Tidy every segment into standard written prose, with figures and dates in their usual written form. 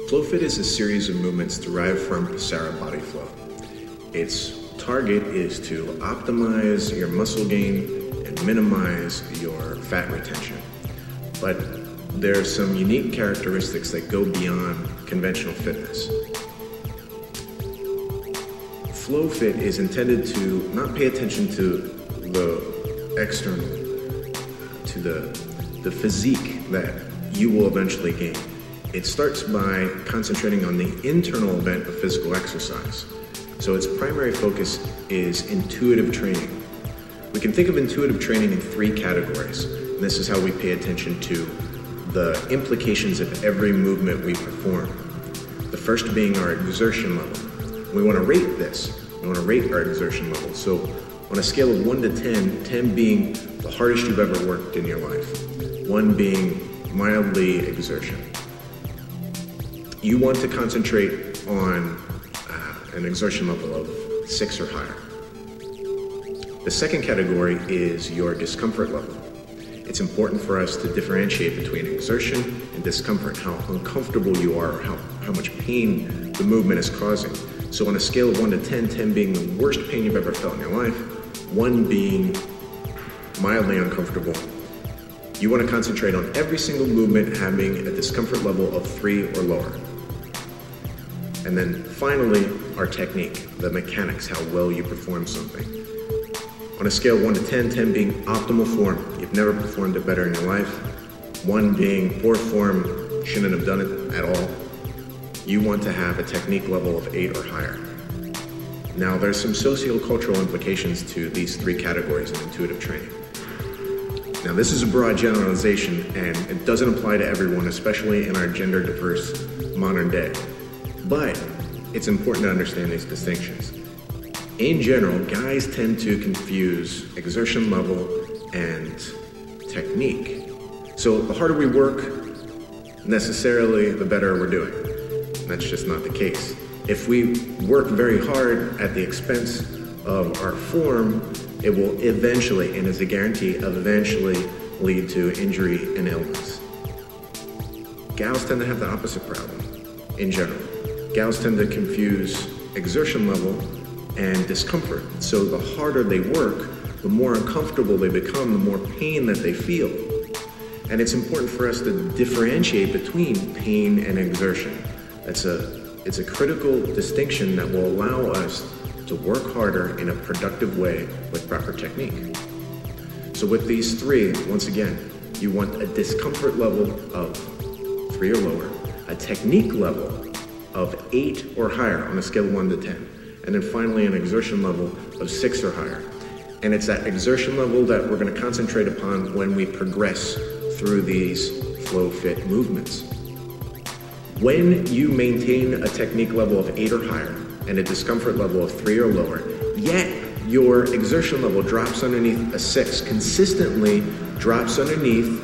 Flowfit is a series of movements derived from Pasara body flow. Its target is to optimize your muscle gain and minimize your fat retention. But there are some unique characteristics that go beyond conventional fitness. Flowfit is intended to not pay attention to the external, to the physique that you will eventually gain. It starts by concentrating on the internal event of physical exercise. So its primary focus is intuitive training. We can think of intuitive training in three categories. And this is how we pay attention to the implications of every movement we perform. The first being our exertion level. We want to rate this. We want to rate our exertion level. So on a scale of 1 to 10, 10 being the hardest you've ever worked in your life, 1 being mildly exertion. You want to concentrate on an exertion level of 6 or higher. The second category is your discomfort level. It's important for us to differentiate between exertion and discomfort, how uncomfortable you are, or how much pain the movement is causing. So on a scale of 1 to 10, 10 being the worst pain you've ever felt in your life, 1 being mildly uncomfortable, you want to concentrate on every single movement having a discomfort level of 3 or lower. And then finally, our technique, the mechanics, how well you perform something. On a scale of 1 to 10, 10 being optimal form, you've never performed it better in your life. 1 being poor form, shouldn't have done it at all. You want to have a technique level of 8 or higher. Now, there's some socio-cultural implications to these three categories in intuitive training. Now, this is a broad generalization, and it doesn't apply to everyone, especially in our gender-diverse modern day. But it's important to understand these distinctions. In general, guys tend to confuse exertion level and technique. So the harder we work, necessarily the better we're doing. That's just not the case. If we work very hard at the expense of our form, it will eventually, and is a guarantee of eventually, lead to injury and illness. Gals tend to have the opposite problem in general. Gals tend to confuse exertion level and discomfort. So the harder they work, the more uncomfortable they become, the more pain that they feel. And it's important for us to differentiate between pain and exertion. It's a critical distinction that will allow us to work harder in a productive way with proper technique. So with these three, once again, you want a discomfort level of 3 or lower, a technique level of 8 or higher on a scale of 1 to 10, and then finally an exertion level of 6 or higher. And it's that exertion level that we're going to concentrate upon when we progress through these Flowfit movements. When you maintain a technique level of 8 or higher and a discomfort level of 3 or lower, yet your exertion level drops underneath a 6, consistently drops underneath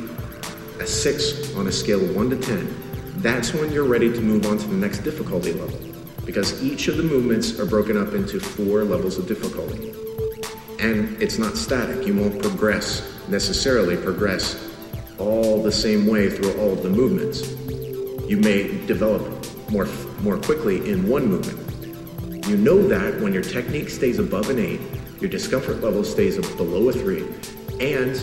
a 6 on a scale of 1 to 10, that's when you're ready to move on to the next difficulty level, because each of the movements are broken up into 4 levels of difficulty. And it's not static. You won't necessarily progress all the same way through all of the movements. You may develop more quickly in one movement. You know that when your technique stays above an 8, your discomfort level stays below a 3, and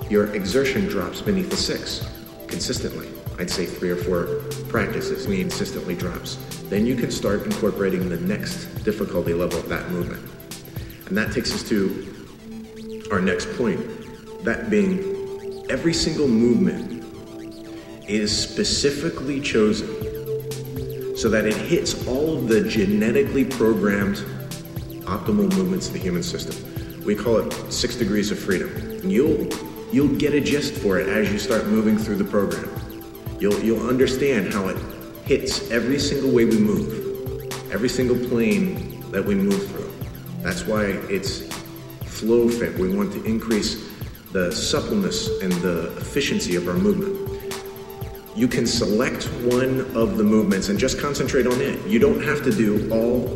your exertion drops beneath a 6 consistently. I'd say 3 or 4 practices, and it consistently drops. Then you can start incorporating the next difficulty level of that movement. And that takes us to our next point, that being every single movement is specifically chosen so that it hits all of the genetically programmed optimal movements of the human system. We call it 6 degrees of freedom. And you'll get a gist for it as you start moving through the program. You'll understand how it hits every single way we move, every single plane that we move through. That's why it's Flowfit. We want to increase the suppleness and the efficiency of our movement. You can select one of the movements and just concentrate on it. You don't have to do all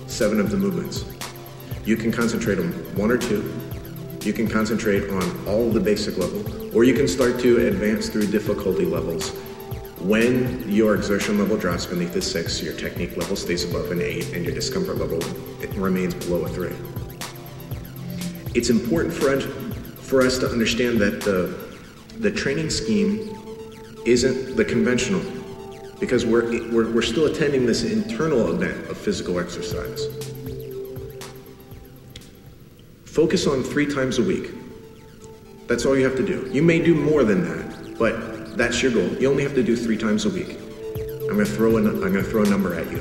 7 of the movements. You can concentrate on 1 or 2. You can concentrate on all of the basic level, or you can start to advance through difficulty levels When your exertion level drops beneath a 6, your technique level stays above an 8, and your discomfort level remains below a 3. It's important for us to understand that the training scheme isn't the conventional, because we're still attending this internal event of physical exercise. Focus on 3 times a week. That's all you have to do. You may do more than that, but that's your goal. You only have to do 3 times a week. I'm gonna throw a number at you.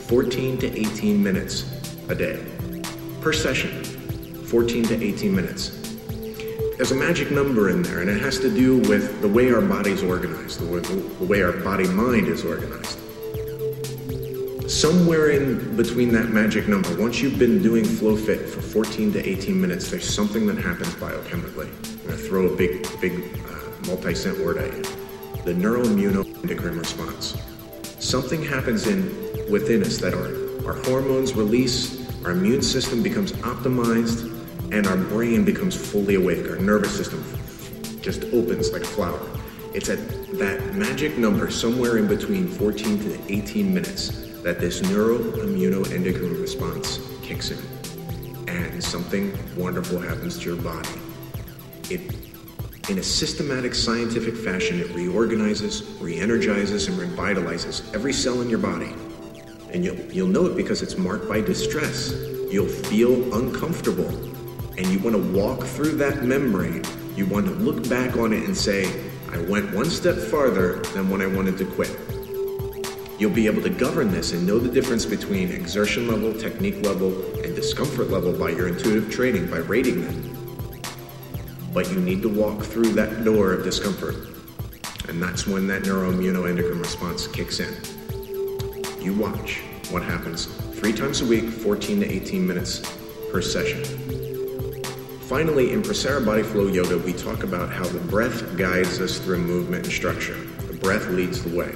14 to 18 minutes a day. Per session, 14 to 18 minutes. There's a magic number in there, and it has to do with the way our body's organized, the way our body-mind is organized. Somewhere in between that magic number, once you've been doing Flowfit for 14 to 18 minutes, there's something that happens biochemically. I'm gonna throw a big multi-cent word at you. The neuroimmunoendocrine response. Something happens within us that our hormones release, our immune system becomes optimized, and our brain becomes fully awake. Our nervous system just opens like a flower. It's at that magic number, somewhere in between 14 to 18 minutes, that this neuroimmunoendocrine response kicks in. And something wonderful happens to your body. In a systematic, scientific fashion, it reorganizes, re-energizes, and revitalizes every cell in your body. And you'll know it because it's marked by distress. You'll feel uncomfortable, and you want to walk through that membrane. You want to look back on it and say, I went one step farther than when I wanted to quit. You'll be able to govern this and know the difference between exertion level, technique level, and discomfort level by your intuitive training, by rating them. But you need to walk through that door of discomfort, and that's when that neuroimmunoendocrine response kicks in. You watch what happens 3 times a week, 14 to 18 minutes per session. Finally, in Prasara Body Flow Yoga, we talk about how the breath guides us through movement and structure. The breath leads the way,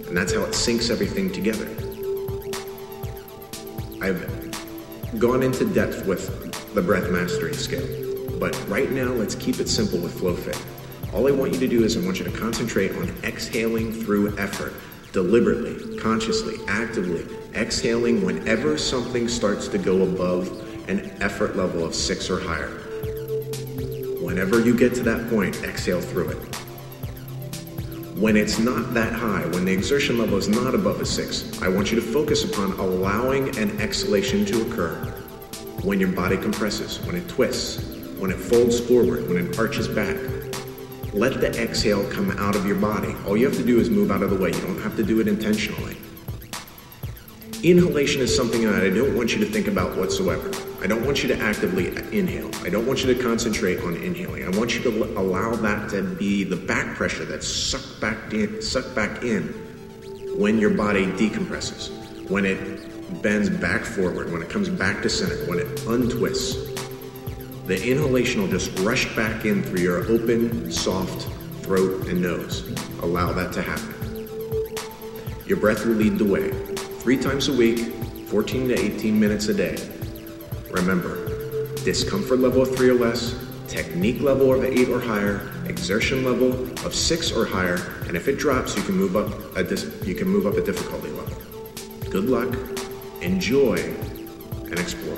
and that's how it syncs everything together. I've gone into depth with the breath mastery scale, but right now let's keep it simple with Flowfit. All I want you to do is I want you to concentrate on exhaling through effort, deliberately, consciously, actively, exhaling whenever something starts to go above an effort level of 6 or higher. Whenever you get to that point, exhale through it. When it's not that high, when the exertion level is not above a 6, I want you to focus upon allowing an exhalation to occur when your body compresses, when it twists, when it folds forward, when it arches back. Let the exhale come out of your body. All you have to do is move out of the way. You don't have to do it intentionally. Inhalation is something that I don't want you to think about whatsoever. I don't want you to actively inhale. I don't want you to concentrate on inhaling. I want you to allow that to be the back pressure that's sucked back in when your body decompresses, when it bends back forward, when it comes back to center, when it untwists. The inhalation will just rush back in through your open, soft throat and nose. Allow that to happen. Your breath will lead the way. 3 times a week, 14 to 18 minutes a day. Remember, discomfort level of 3 or less, technique level of 8 or higher, exertion level of 6 or higher, and if it drops, you can move up a difficulty level. Good luck, enjoy, and explore.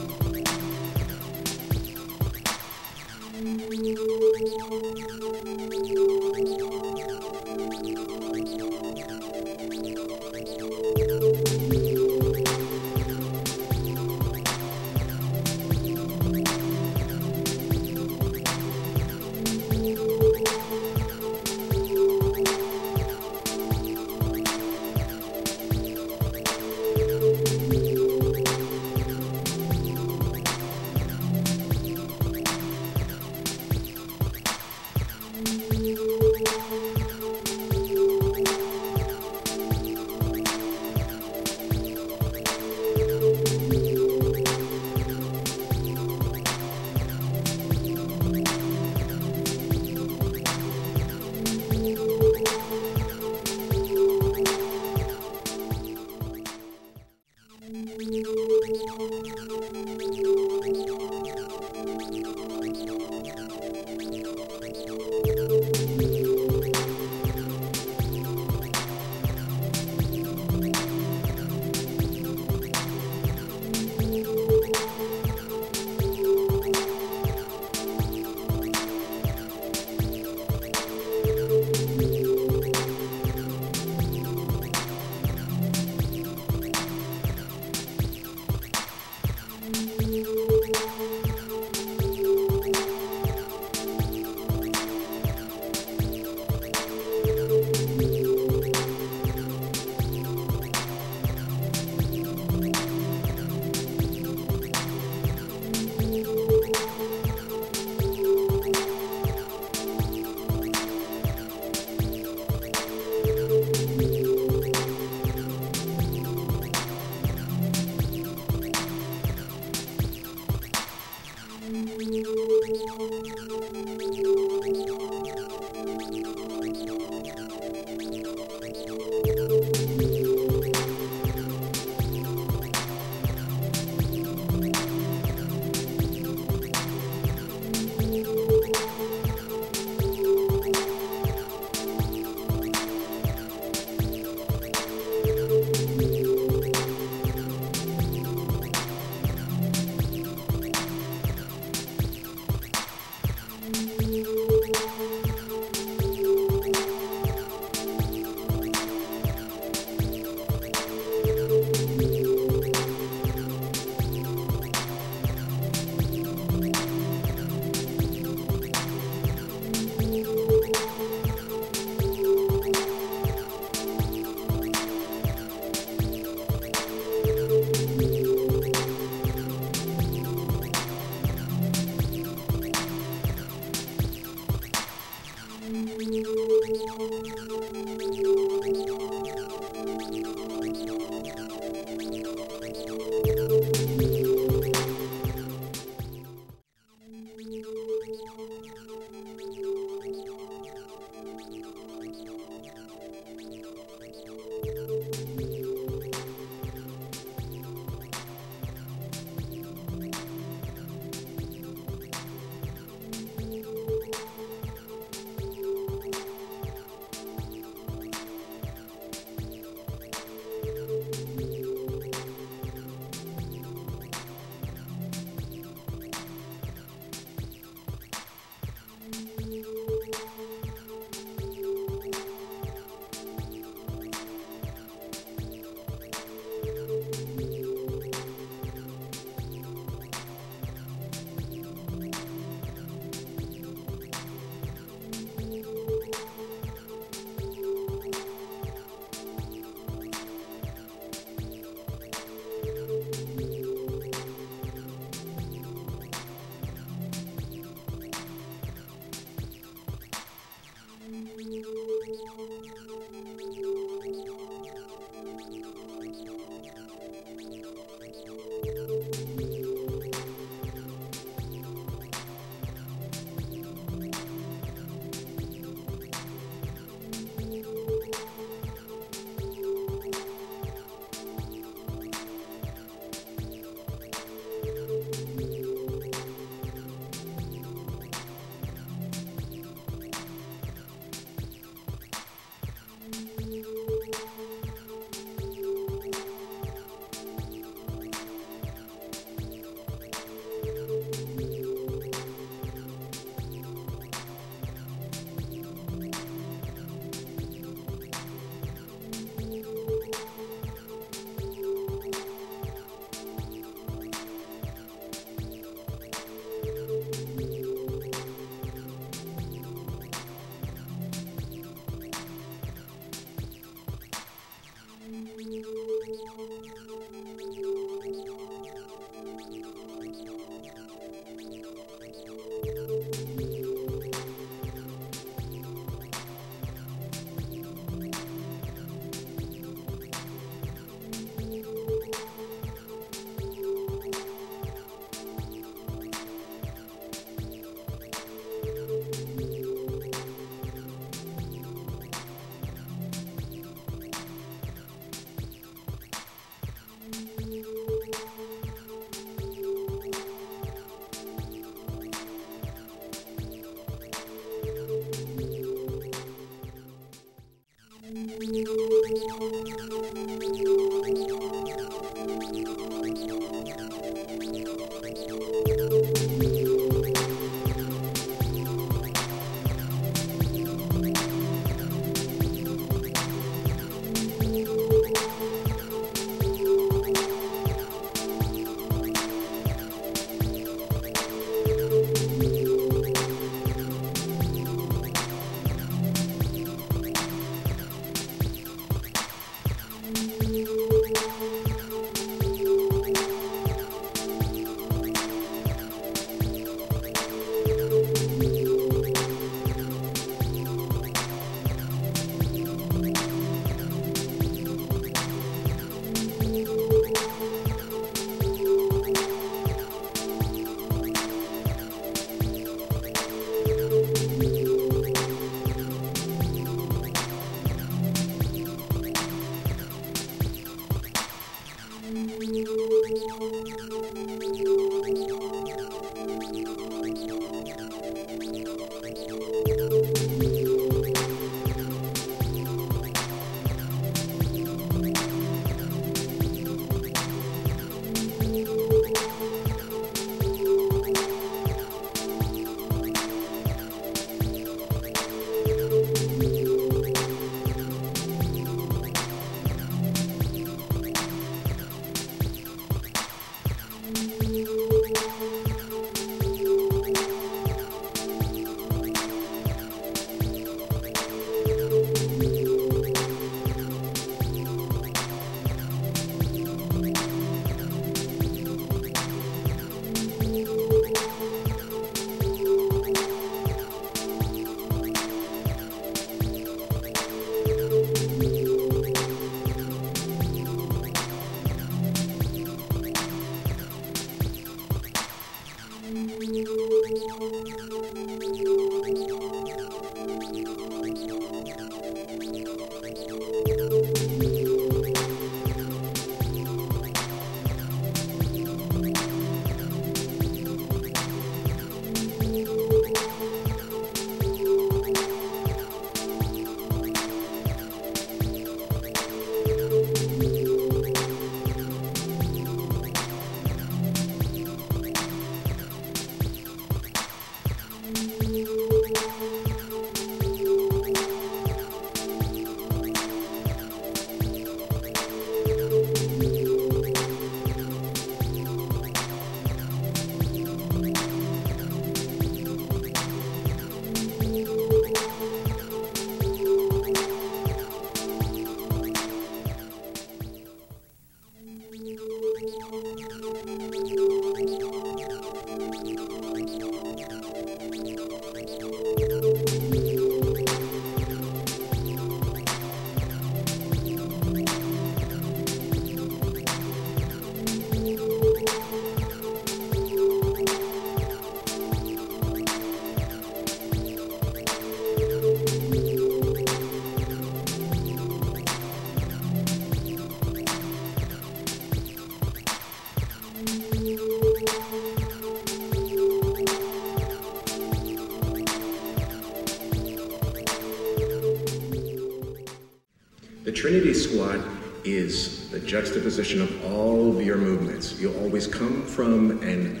Trinity squat is the juxtaposition of all of your movements. You'll always come from and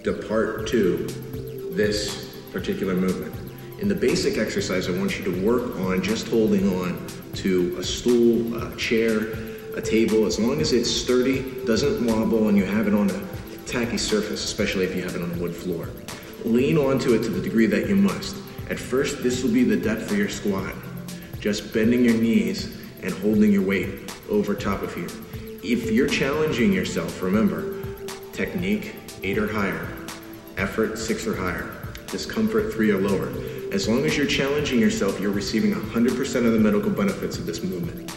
depart to this particular movement. In the basic exercise, I want you to work on just holding on to a stool, a chair, a table, as long as it's sturdy, doesn't wobble, and you have it on a tacky surface, especially if you have it on a wood floor. Lean onto it to the degree that you must. At first, this will be the depth of your squat. Just bending your knees and holding your weight over top of you. If you're challenging yourself, remember, technique 8 or higher, effort 6 or higher, discomfort 3 or lower. As long as you're challenging yourself, you're receiving 100% of the medical benefits of this movement.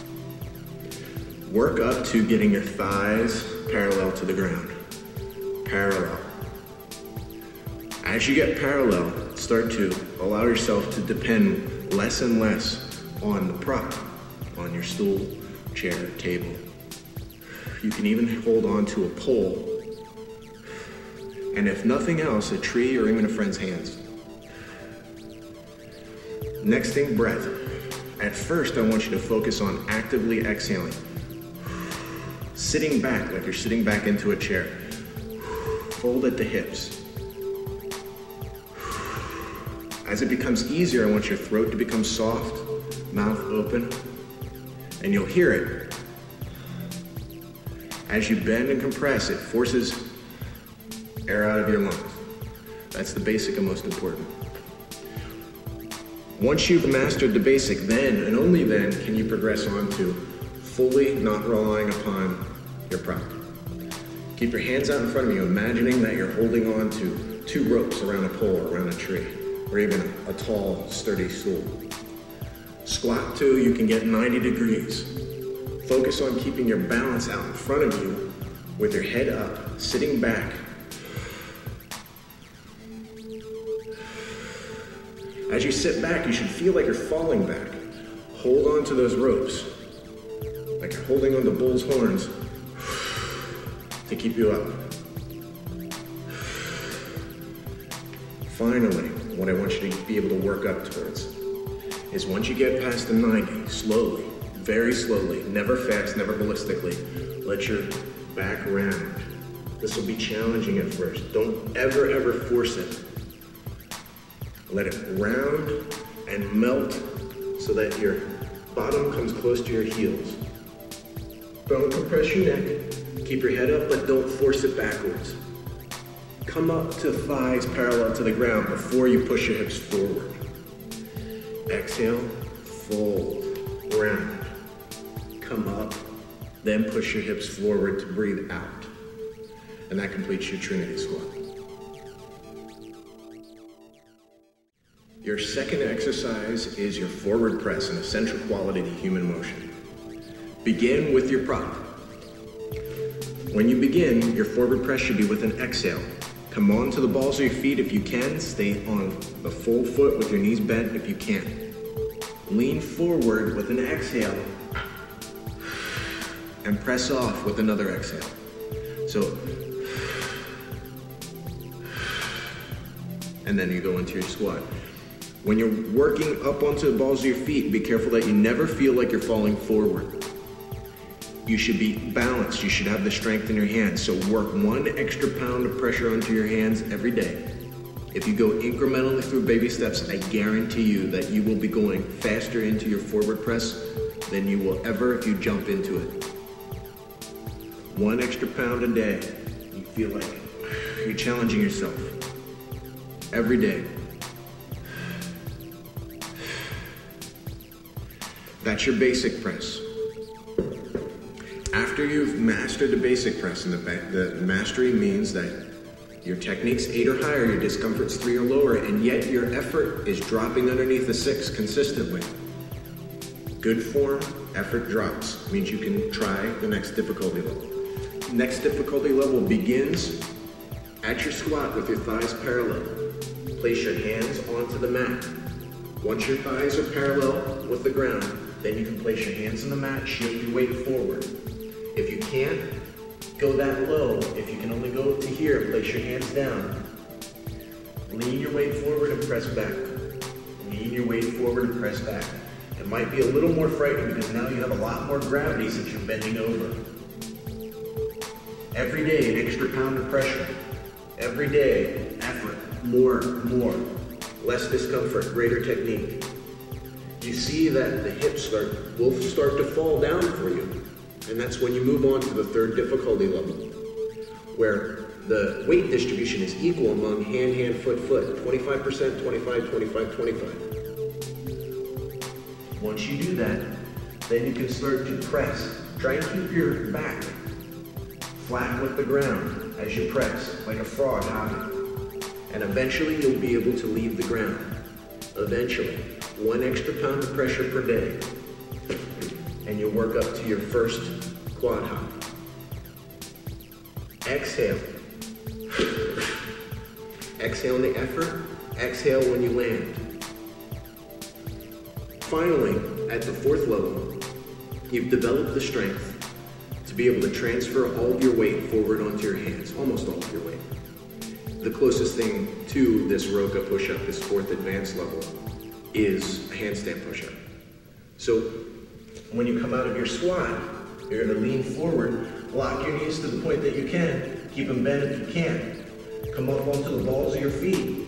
Work up to getting your thighs parallel to the ground. Parallel. As you get parallel, start to allow yourself to depend less and less on the prop, on your stool, chair, table. You can even hold on to a pole, and if nothing else, a tree or even a friend's hands. Next thing, breath. At first, I want you to focus on actively exhaling. Sitting back like you're sitting back into a chair. Fold at the hips. As it becomes easier, I want your throat to become soft, mouth open, and you'll hear it. As you bend and compress, it forces air out of your lungs. That's the basic and most important. Once you've mastered the basic, then and only then can you progress on to fully not relying upon your prop. Keep your hands out in front of you, imagining that you're holding on to 2 ropes around a pole or around a tree, or even a tall, sturdy stool. Squat 2, you can get 90 degrees. Focus on keeping your balance out in front of you with your head up, sitting back. As you sit back, you should feel like you're falling back. Hold on to those ropes, like you're holding on to bull's horns to keep you up. Finally, what I want you to be able to work up towards is once you get past the 90, slowly, very slowly, never fast, never ballistically, let your back round. This will be challenging at first. Don't ever force it. Let it round and melt so that your bottom comes close to your heels. Don't compress your neck. Keep your head up, but don't force it backwards. Come up to thighs parallel to the ground before you push your hips forward. Exhale, fold, round. Come up, then push your hips forward to breathe out. And that completes your Trinity squat. Your second exercise is your forward press, an essential quality to human motion. Begin with your prop. When you begin, your forward press should be with an exhale. Come on to the balls of your feet if you can. Stay on the full foot with your knees bent if you can. Lean forward with an exhale and press off with another exhale. So, and then you go into your squat. When you're working up onto the balls of your feet, be careful that you never feel like you're falling forward. You should be balanced. You should have the strength in your hands. So work 1 extra pound of pressure onto your hands every day. If you go incrementally through baby steps, I guarantee you that you will be going faster into your forward press than you will ever if you jump into it. 1 extra pound a day. You feel like you're challenging yourself every day. That's your basic press. After you've mastered the basic press, and the mastery means that your technique's 8 or higher, your discomfort's 3 or lower, and yet your effort is dropping underneath the 6 consistently. Good form, effort drops, means you can try the next difficulty level. Next difficulty level begins at your squat with your thighs parallel. Place your hands onto the mat. Once your thighs are parallel with the ground, then you can place your hands on the mat, shift your weight forward. If you can't go that low, if you can only go to here, place your hands down. Lean your weight forward and press back. Lean your weight forward and press back. It might be a little more frightening because now you have a lot more gravity since you're bending over. Every day, an extra pound of pressure. Every day, effort. More. Less discomfort, greater technique. You see that the hips will start to fall down for you. And that's when you move on to the third difficulty level, where the weight distribution is equal among hand, foot. 25%, 25, 25, 25. Once you do that, then you can start to press. Try and keep your back flat with the ground as you press, like a frog hopping. And eventually you'll be able to leave the ground. Eventually. 1 extra pound of pressure per day. And you'll work up to your first quad hop. Exhale. Exhale in the effort. Exhale when you land. Finally, at the 4th level, you've developed the strength to be able to transfer all of your weight forward onto your hands, almost all of your weight. The closest thing to this Roka push-up, this 4th advanced level, is a handstand push-up. So when you come out of your squat, you're going to lean forward, lock your knees to the point that you can, keep them bent if you can. Come up onto the balls of your feet,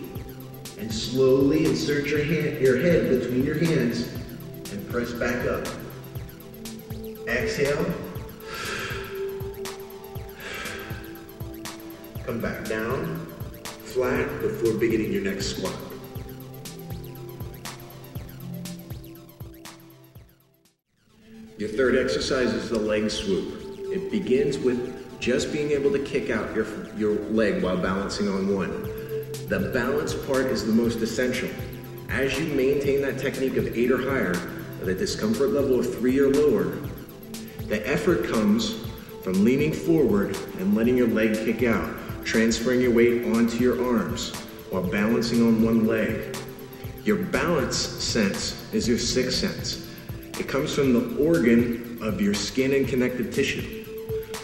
and slowly insert your head between your hands and press back up. Exhale. Come back down, flat, before beginning your next squat. Your third exercise is the leg swoop. It begins with just being able to kick out your leg while balancing on one. The balance part is the most essential. As you maintain that technique of 8 or higher, at a discomfort level of 3 or lower, the effort comes from leaning forward and letting your leg kick out, transferring your weight onto your arms while balancing on one leg. Your balance sense is your 6th sense. It comes from the organ of your skin and connective tissue.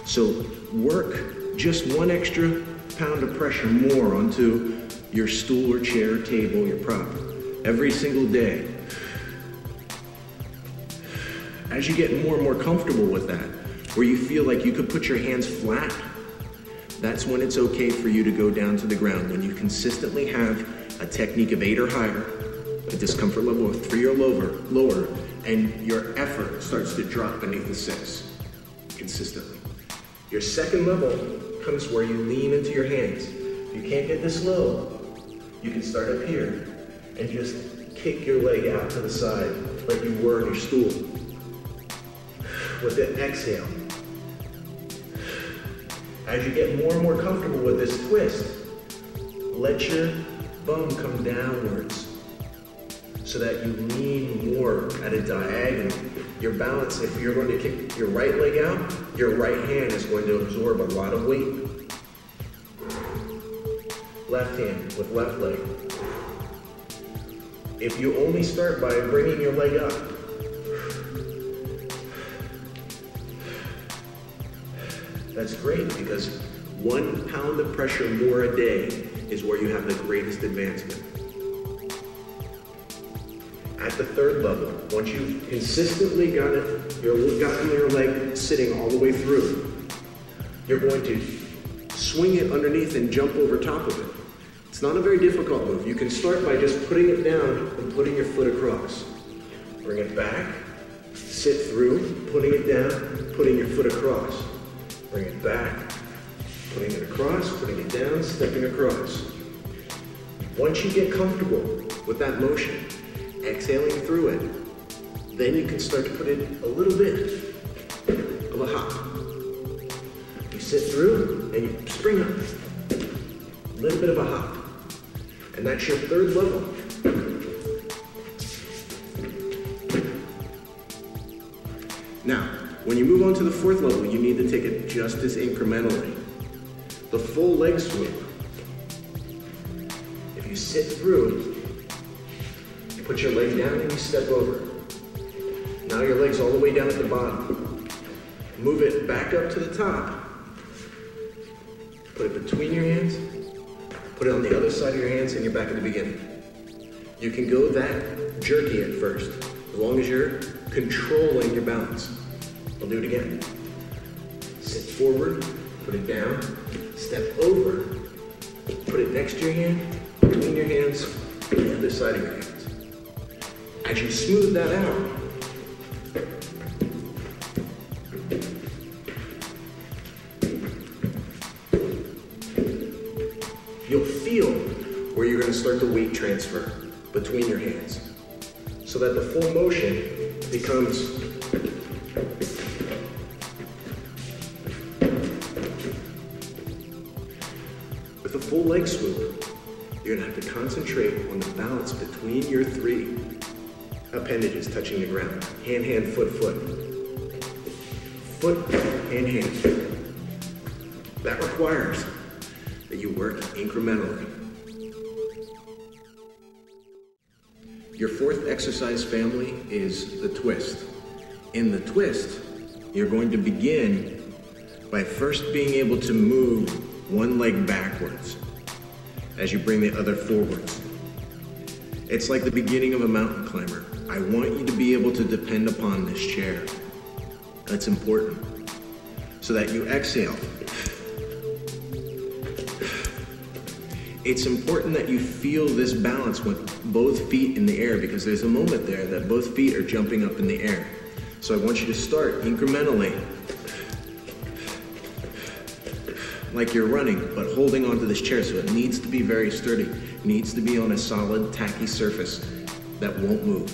So work just 1 extra pound of pressure more onto your stool or chair or table, your prop, every single day. As you get more and more comfortable with that, where you feel like you could put your hands flat, that's when it's okay for you to go down to the ground. When you consistently have a technique of 8 or higher, a discomfort level of 3 or lower, and your effort starts to drop beneath the 6 consistently. Your second level comes where you lean into your hands. If you can't get this low, you can start up here and just kick your leg out to the side like you were in your stool. With it, exhale. As you get more and more comfortable with this twist, let your bum come downwards so that you lean more at a diagonal. Your balance, if you're going to kick your right leg out, your right hand is going to absorb a lot of weight. Left hand with left leg. If you only start by bringing your leg up, that's great, because 1 pound of pressure more a day is where you have the greatest advancement. At the 3rd level, once you've consistently gotten your leg sitting all the way through, you're going to swing it underneath and jump over top of it. It's not a very difficult move. You can start by just putting it down and putting your foot across. Bring it back, sit through, putting it down, putting your foot across. Bring it back, putting it across, putting it down, stepping across. Once you get comfortable with that motion, exhaling through it, then you can start to put in a little bit of a hop. You sit through and you spring up. A little bit of a hop. And that's your 3rd level. Now, when you move on to the 4th level, you need to take it just as incrementally. The full leg swoop. If you sit through, you put your leg down and you step over. Now your leg's all the way down at the bottom. Move it back up to the top. Put it between your hands. Put it on the other side of your hands and you're back at the beginning. You can go that jerky at first. long as you're controlling your balance. I'll do it again. Sit forward, put it down, step over, put it next to your hand, between your hands, the other side of your hands. As you smooth that out, you'll feel where you're going to start the weight transfer between your hands, so that the full motion becomes with a full leg swoop. You're going to have to concentrate on the balance between your three appendages touching the ground. Hand, hand, foot, foot. Foot, hand, hand. That requires that you work incrementally. Your fourth exercise family is the twist. In the twist, you're going to begin by first being able to move one leg backwards as you bring the other forwards. It's like the beginning of a mountain climber. I want you to be able to depend upon this chair. That's important. So that you exhale. It's important that you feel this balance with both feet in the air, because there's a moment there that both feet are jumping up in the air. So I want you to start incrementally, like you're running, but holding onto this chair, so it needs to be very sturdy. It needs to be on a solid, tacky surface that won't move.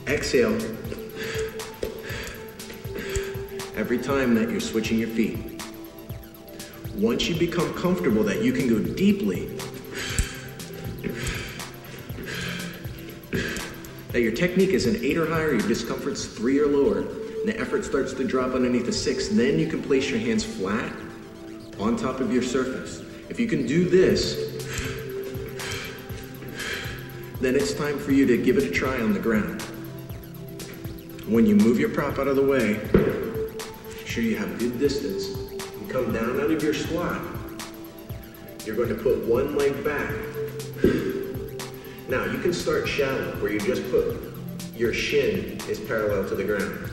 Exhale every time that you're switching your feet. Once you become comfortable that you can go deeply, that your technique is an 8 or higher, your discomfort's 3 or lower, and the effort starts to drop underneath a 6, then you can place your hands flat on top of your surface. If you can do this, then it's time for you to give it a try on the ground. When you move your prop out of the way, make sure you have good distance. Come down out of your squat. You're going to put one leg back. Now you can start shallow, where you just put your shin is parallel to the ground.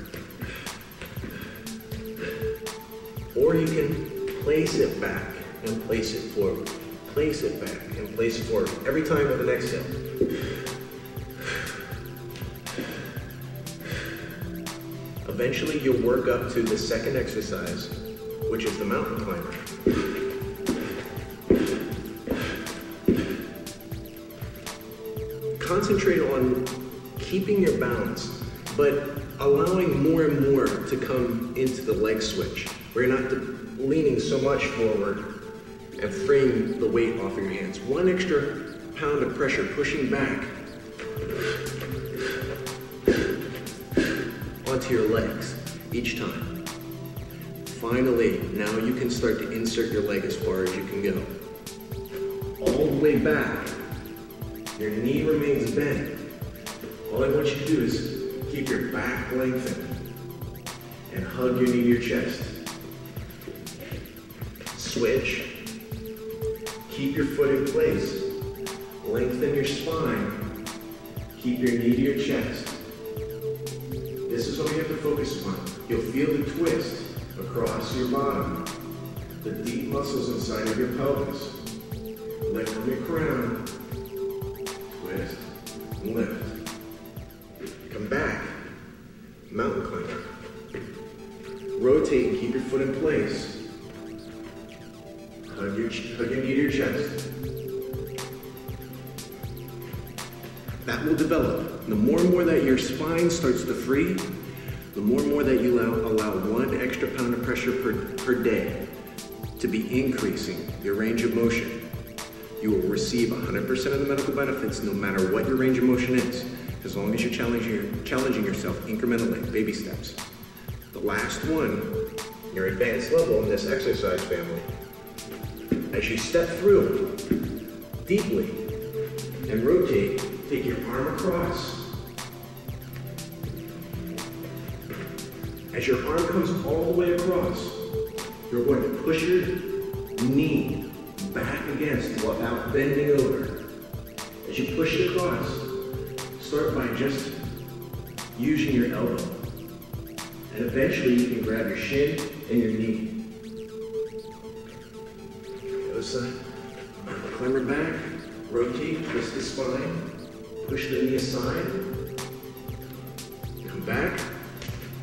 Or you can place it back and place it forward. Place it back and place it forward. Every time with an exhale. Eventually you'll work up to the second exercise, which is the mountain climber. Concentrate on keeping your balance, but allowing more and more to come into the leg switch, where you're not leaning so much forward and freeing the weight off of your hands. One extra pound of pressure pushing back onto your legs each time. Finally, now you can start to insert your leg as far as you can go. All the way back. Your knee remains bent. All I want you to do is keep your back lengthened and hug your knee to your chest. Switch. Keep your foot in place. Lengthen your spine. Keep your knee to your chest. This is what we have to focus on. You'll feel the twist across your bottom, the deep muscles inside of your pelvis. Lift from your crown, twist, lift. Come back, mountain climber. Rotate and keep your foot in place. Hug your knee to your chest. That will develop. The more and more that your spine starts to free, the more and more that you allow 1 extra pound of pressure per day to be increasing your range of motion, you will receive 100% of the medical benefits no matter what your range of motion is, as long as you're challenging yourself incrementally, baby steps. The last one, your advanced level in this exercise family, as you step through deeply and rotate, take your arm across. As your arm comes all the way across, you're going to push your knee back against without bending over. As you push it across, start by just using your elbow. And eventually you can grab your shin and your knee. The other side. Climber back, rotate, twist the spine, push the knee aside. Come back,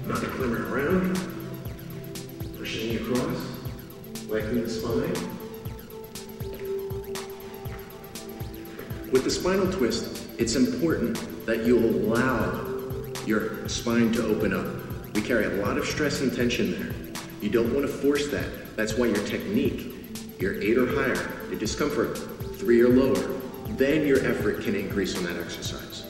knock the climber around, push the knee across, lengthen the spine. With the spinal twist, it's important that you allow your spine to open up. We carry a lot of stress and tension there. You don't want to force that. That's why your technique, your 8 or higher, your discomfort 3 or lower, then your effort can increase on that exercise.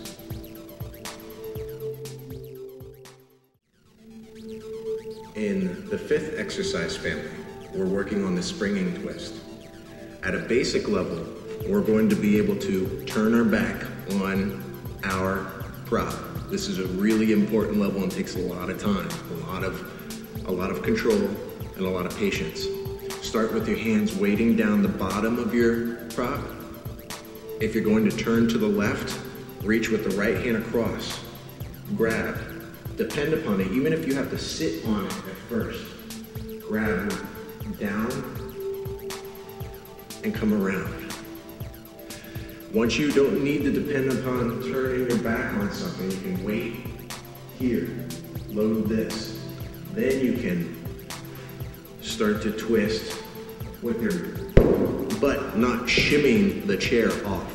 In the 5th exercise family, we're working on the springing twist. At a basic level, we're going to be able to turn our back on our prop. This is a really important level and takes a lot of time, a lot of control, and a lot of patience. Start with your hands weighting down the bottom of your prop. If you're going to turn to the left, reach with the right hand across. Grab. Depend upon it, even if you have to sit on it at first. Grab down and come around. Once you don't need to depend upon turning your back on something, you can wait here, load this. Then you can start to twist with your butt not shimming the chair off.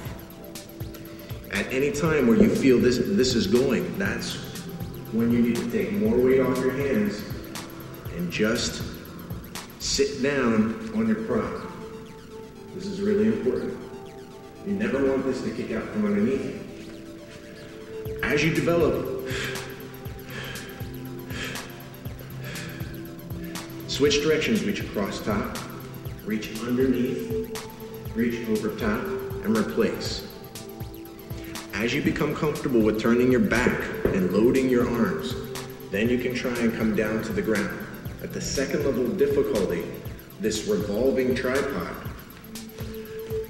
At any time where you feel this is going, that's when you need to take more weight off your hands and just sit down on your prop. This is really important. You never want this to kick out from underneath you. As you develop, switch directions, reach across top, reach underneath, reach over top, and replace. As you become comfortable with turning your back and loading your arms, then you can try and come down to the ground. At the 2nd level of difficulty, this revolving tripod,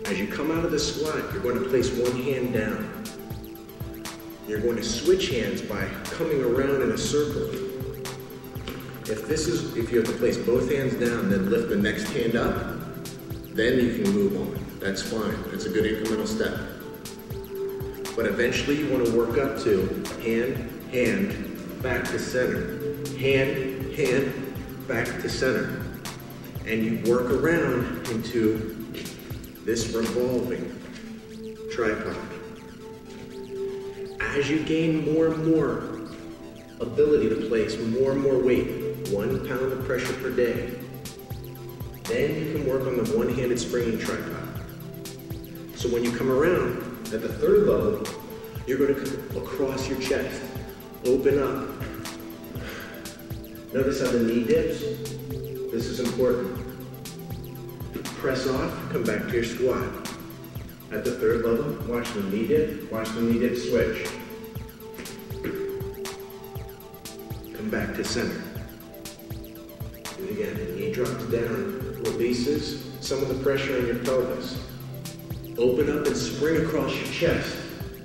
as you come out of the squat, you're going to place one hand down. You're going to switch hands by coming around in a circle. If you have to place both hands down, then lift the next hand up, then you can move on. That's fine. That's a good incremental step. But eventually you want to work up to hand, hand, back to center. Hand, hand, back to center. And you work around into this revolving tripod. As you gain more and more ability to place more and more weight, 1 pound of pressure per day, then you can work on the one-handed springing tripod. So when you come around at the 3rd level, you're going to come across your chest, open up. Notice how the knee dips. This is important. Press off, come back to your squat. At the 3rd level, watch the knee dip, switch. Come back to center. Do it again, the knee drops down, releases some of the pressure on your pelvis. Open up and spring across your chest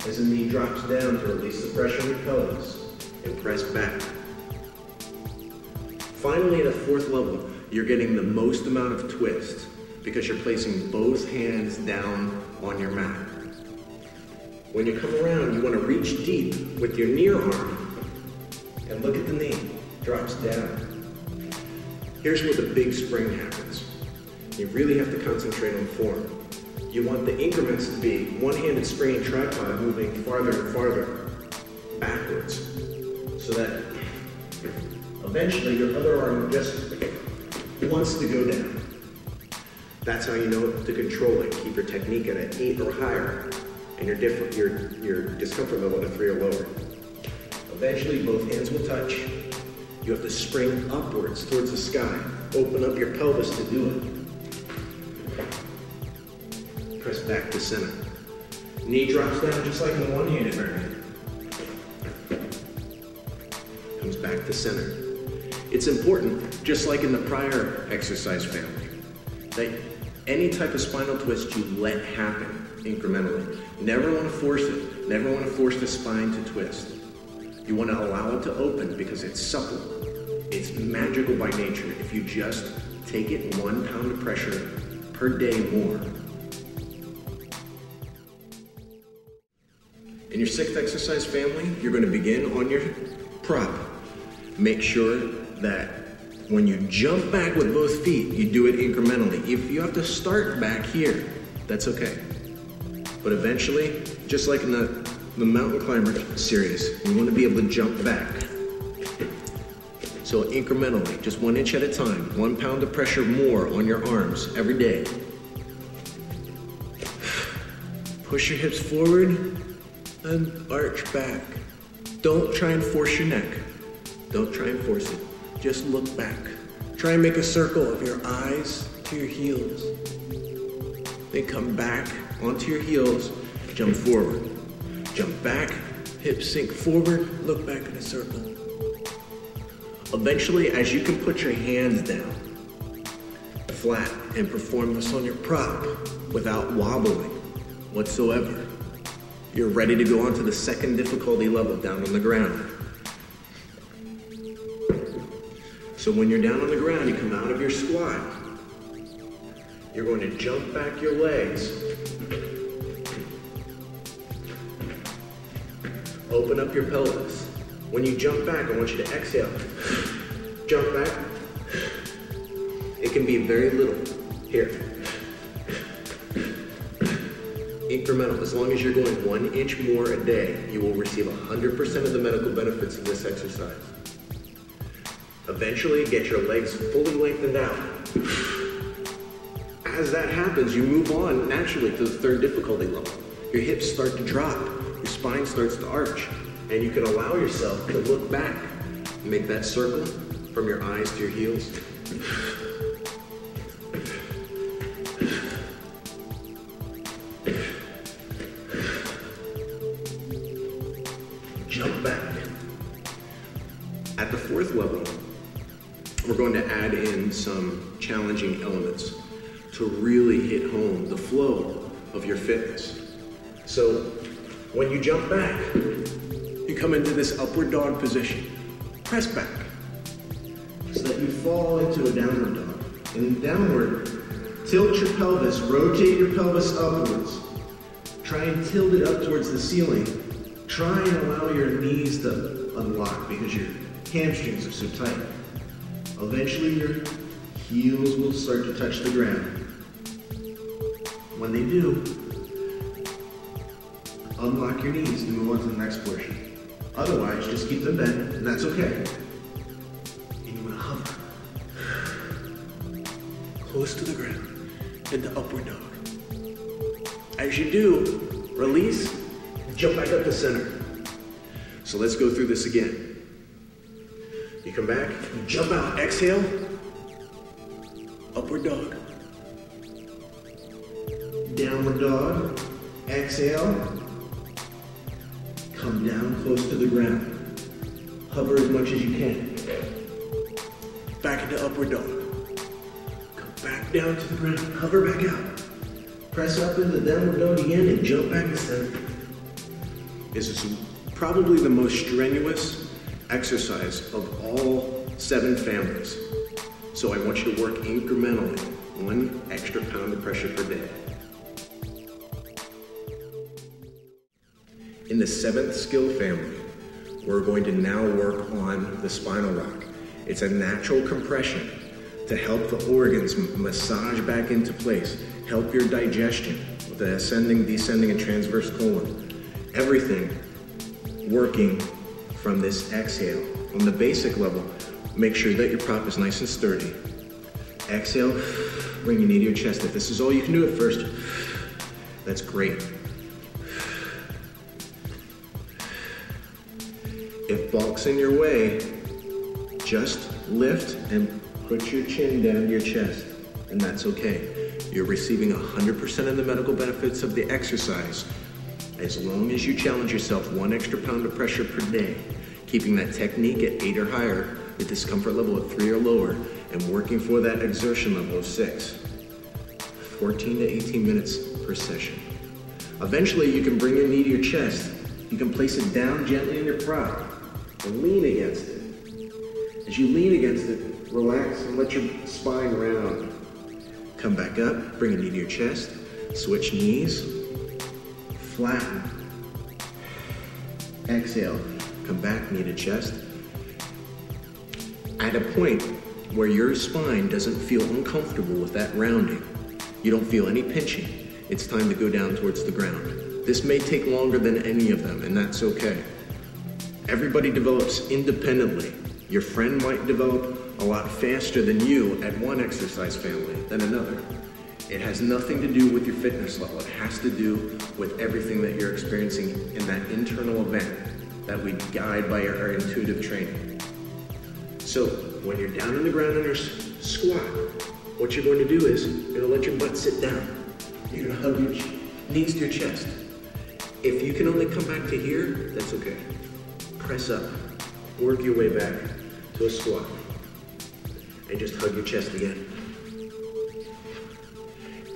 as the knee drops down to release the pressure on your pelvis and press back. Finally, at a 4th level, you're getting the most amount of twist because you're placing both hands down on your mat. When you come around, you want to reach deep with your near arm and look at the knee, drops down. Here's where the big spring happens. You really have to concentrate on form. You want the increments to be one-handed springing tripod moving farther and farther backwards so that eventually your other arm just wants to go down. That's how you know to control it. Keep your technique at an 8 or higher and your discomfort level at a 3 or lower. Eventually both hands will touch. You have to spring upwards towards the sky. Open up your pelvis to do it. Press back to center. Knee drops down just like in the one-handed variant. Comes back to center. It's important, just like in the prior exercise family, that any type of spinal twist you let happen incrementally. Never want to force it. Never want to force the spine to twist. You want to allow it to open because it's supple. It's magical by nature if you just take it 1 pound of pressure per day more. In your 6th exercise family, you're going to begin on your prop. Make sure that when you jump back with both feet, you do it incrementally. If you have to start back here, that's okay. But eventually, just like in the mountain climber series, you want to be able to jump back. So incrementally, just 1 inch at a time, 1 pound of pressure more on your arms every day. Push your hips forward and arch back. Don't try and force your neck. Don't try and force it. Just look back. Try and make a circle of your eyes to your heels. Then come back onto your heels, jump forward. Jump back, hips sink forward, look back in a circle. Eventually, as you can put your hands down flat and perform this on your prop without wobbling whatsoever, you're ready to go on to the 2nd difficulty level down on the ground. So when you're down on the ground, you come out of your squat. You're going to jump back your legs. Open up your pelvis. When you jump back, I want you to exhale. Jump back. It can be very little. Here. Incremental. As long as you're going 1 inch more a day, you will receive 100% of the medical benefits of this exercise. Eventually, get your legs fully lengthened out. As that happens, you move on naturally to the 3rd difficulty level. Your hips start to drop, your spine starts to arch, and you can allow yourself to look back and make that circle from your eyes to your heels. Jump back. At the 4th level, we're going to add in some challenging elements to really hit home the flow of your fitness. So when you jump back, you come into this upward dog position. Press back so that you fall into a downward dog. And downward, tilt your pelvis, rotate your pelvis upwards. Try and tilt it up towards the ceiling. Try and allow your knees to unlock because your hamstrings are so tight. Eventually your heels will start to touch the ground. When they do, unlock your knees to move on to the next portion. Otherwise, just keep them bent, and that's okay. And you want to hover close to the ground into upward dog. As you do, release, jump back up to center. So let's go through this again. You come back, you jump out, exhale, upward dog, downward dog, exhale, come down close to the ground, hover as much as you can, back into upward dog, come back down to the ground, hover back out, press up into the downward dog again and jump back to center. This is probably the most strenuous exercise of all 7 families. So I want you to work incrementally, 1 extra pound of pressure per day. In the 7th skill family, we're going to now work on the spinal rock. It's a natural compression to help the organs massage back into place, help your digestion with the ascending, descending, and transverse colon. Everything working from this exhale. On the basic level, make sure that your prop is nice and sturdy. Exhale, bring your knee to your chest. If this is all you can do at first, that's great. If bulk's in your way, just lift and put your chin down to your chest, and that's okay. You're receiving 100% of the medical benefits of the exercise as long as you challenge yourself 1 extra pound of pressure per day, keeping that technique at 8 or higher, the discomfort level at 3 or lower, and working for that exertion level of 6. 14 to 18 minutes per session. Eventually, you can bring your knee to your chest. You can place it down gently in your prop. and lean against it. As you lean against it, relax and let your spine round. Come back up, bring a knee to your chest, switch knees, flatten. Exhale, come back, knee to chest. At a point where your spine doesn't feel uncomfortable with that rounding, you don't feel any pinching, it's time to go down towards the ground. This may take longer than any of them, and that's okay. Everybody develops independently. Your friend might develop a lot faster than you at one exercise family than another. It has nothing to do with your fitness level. It has to do with everything that you're experiencing in that internal event that we guide by our intuitive training. So when you're down on the ground on your squat, what you're going to do is you're going to let your butt sit down. You're going to hug your knees to your chest. If you can only come back to here, that's okay. Press up, work your way back to a squat, and just hug your chest again.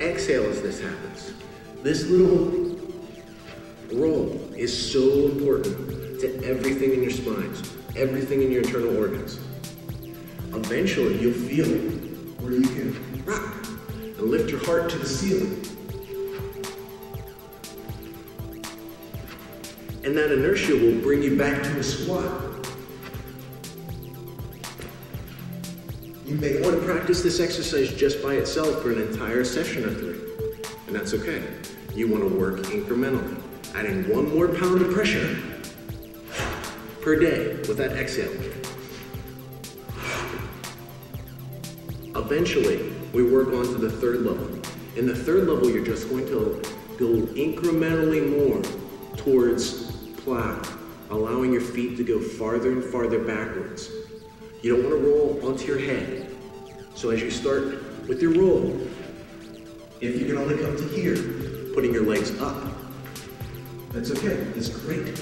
Exhale as this happens. This little roll is so important to everything in your spines, everything in your internal organs. Eventually, you'll feel it where you can rock and lift your heart to the ceiling. And that inertia will bring you back to a squat. You may want to practice this exercise just by itself for an entire session or 3, and that's okay. You want to work incrementally, adding 1 more pound of pressure per day with that exhale. Eventually, we work on to the 3rd level. In the 3rd level, you're just going to go incrementally more towards plow, allowing your feet to go farther and farther backwards. You don't want to roll onto your head. So as you start with your roll, if you can only come to here, putting your legs up, that's okay, that's great.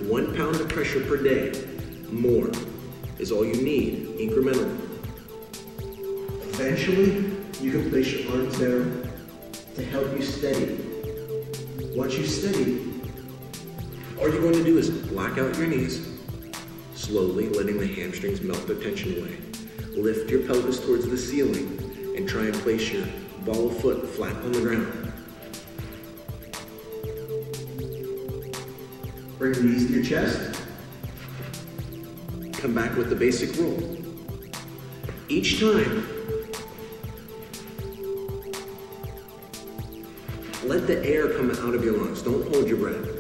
1 pound of pressure per day, more, is all you need, incrementally. Eventually, you can place your arms down to help you steady. Once you steady, all you're going to do is block out your knees, slowly letting the hamstrings melt their tension away. Lift your pelvis towards the ceiling and try and place your ball of foot flat on the ground. Bring your knees to your chest. Come back with the basic roll. Each time, let the air come out of your lungs. Don't hold your breath.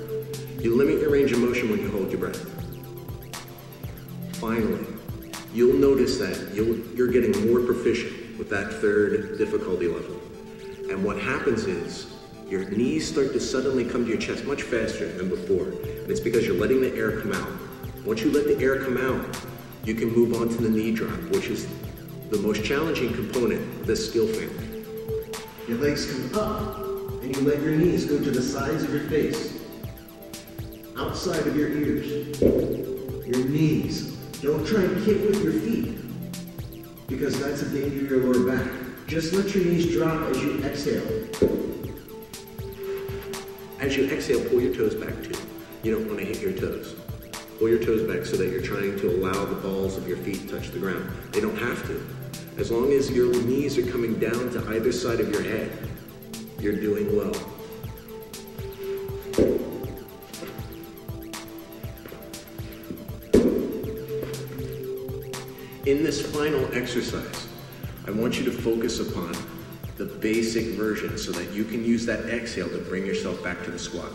You limit your range of motion when you hold your breath. Finally, you'll notice that you're getting more proficient with that 3rd difficulty level. And what happens is your knees start to suddenly come to your chest much faster than before. And it's because you're letting the air come out. Once you let the air come out, you can move on to the knee drop, which is the most challenging component of this skill family. Your legs come up, and you let your knees go to the sides of your face, outside of your ears. Your knees. Don't try and kick with your feet, because that's a danger to your lower back. Just let your knees drop as you exhale. As you exhale, pull your toes back too. You don't want to hit your toes. Pull your toes back so that you're trying to allow the balls of your feet to touch the ground. They don't have to. As long as your knees are coming down to either side of your head, you're doing well. In this final exercise, I want you to focus upon the basic version so that you can use that exhale to bring yourself back to the squat.